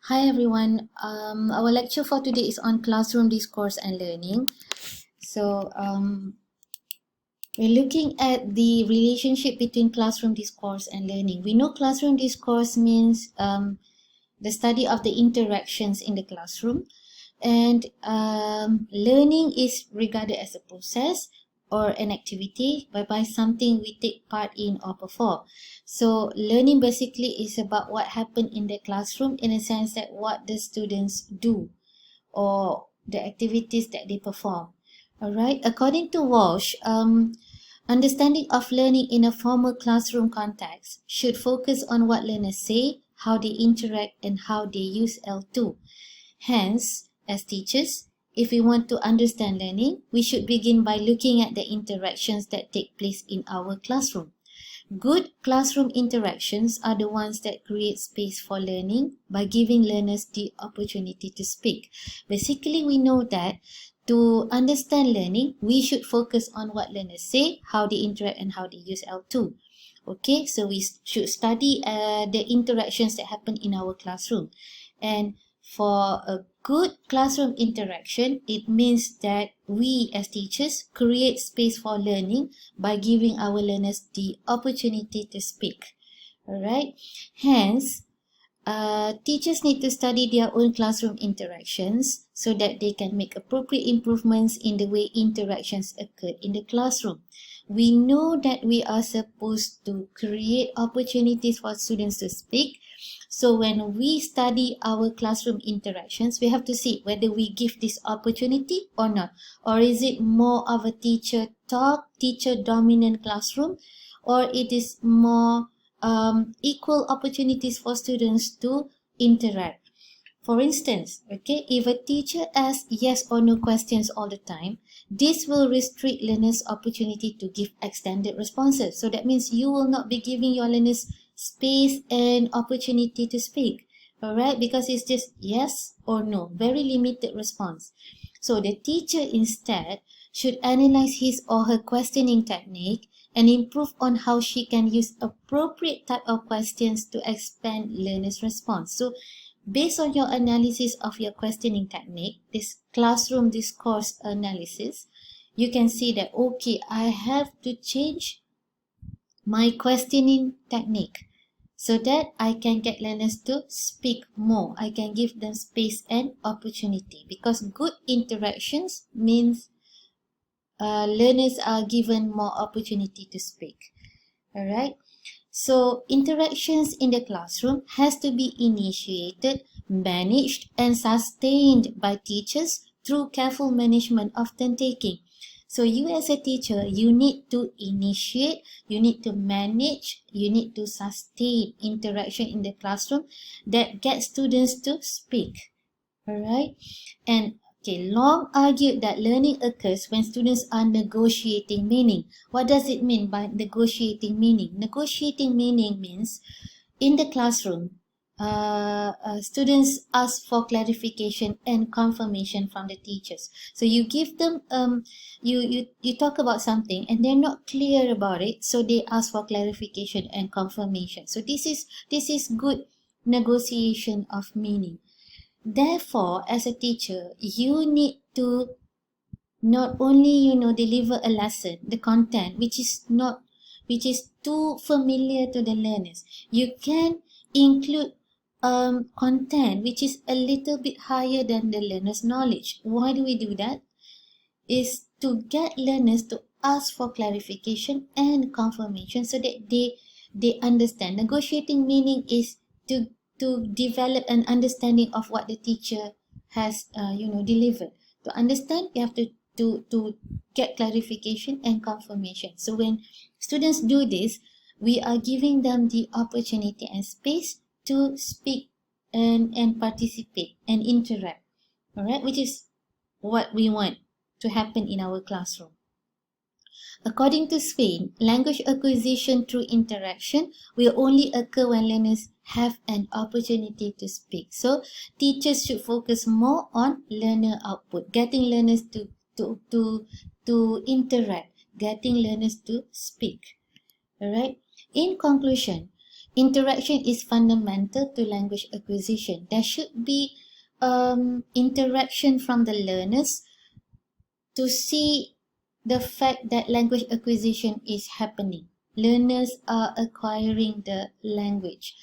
Hi everyone. Our lecture for today is on classroom discourse and learning. We're looking at the relationship between classroom discourse and learning. We know classroom discourse means the study of the interactions in the classroom, and learning is regarded as a process or an activity whereby something we take part in or perform. So learning basically is about what happened in the classroom, in a sense that what the students do or the activities that they perform. All right. According to Walsh, understanding of learning in a formal classroom context should focus on what learners say, how they interact, and how they use L2. Hence, as teachers, if we want to understand learning, we should begin by looking at the interactions that take place in our classroom. Good classroom interactions are the ones that create space for learning by giving learners the opportunity to speak. Basically, we know that to understand learning, we should focus on what learners say, how they interact, and how they use L2. Okay, so we should study the interactions that happen in our classroom. And for a good classroom interaction, it means that we as teachers create space for learning by giving our learners the opportunity to speak. Alright, hence, teachers need to study their own classroom interactions so that they can make appropriate improvements in the way interactions occur in the classroom. We know that we are supposed to create opportunities for students to speak. So when we study our classroom interactions, we have to see whether we give this opportunity or not. Or is it more of a teacher talk, teacher dominant classroom, or it is more equal opportunities for students to interact. For instance, okay, if a teacher asks yes or no questions all the time, this will restrict learners' opportunity to give extended responses. So that means you will not be giving your learners space and opportunity to speak. Alright, because it's just yes or no, very limited response. So the teacher instead should analyze his or her questioning technique and improve on how she can use appropriate type of questions to expand learners' response. So based on your analysis of your questioning technique, this classroom discourse analysis, you can see that, okay, I have to change my questioning technique so that I can get learners to speak more. I can give them space and opportunity, because good interactions means learners are given more opportunity to speak. All right. So interactions in the classroom has to be initiated, managed, and sustained by teachers through careful management of turn taking. So you as a teacher, you need to initiate, you need to manage, you need to sustain interaction in the classroom that gets students to speak. All right. And okay, Long argued that learning occurs when students are negotiating meaning. What does it mean by negotiating meaning? Negotiating meaning means in the classroom, students ask for clarification and confirmation from the teachers. So you give them, you talk about something and they're not clear about it, so they ask for clarification and confirmation. So this is good negotiation of meaning. Therefore, as a teacher, you need to not only deliver a lesson, the content which is too familiar to the learners. You can include content which is a little bit higher than the learner's knowledge. Why do we do that? Is to get learners to ask for clarification and confirmation so that they understand. Negotiating meaning is to develop an understanding of what the teacher has delivered. To understand, you have to get clarification and confirmation. So when students do this, we are giving them the opportunity and space to speak and participate and interact. All right, which is what we want to happen in our classroom. According to Spain, language acquisition through interaction will only occur when learners have an opportunity to speak. So teachers should focus more on learner output, getting learners to interact, getting learners to speak. All right. In conclusion, interaction is fundamental to language acquisition. There should be interaction from the learners to see the fact that language acquisition is happening. Learners are acquiring the language.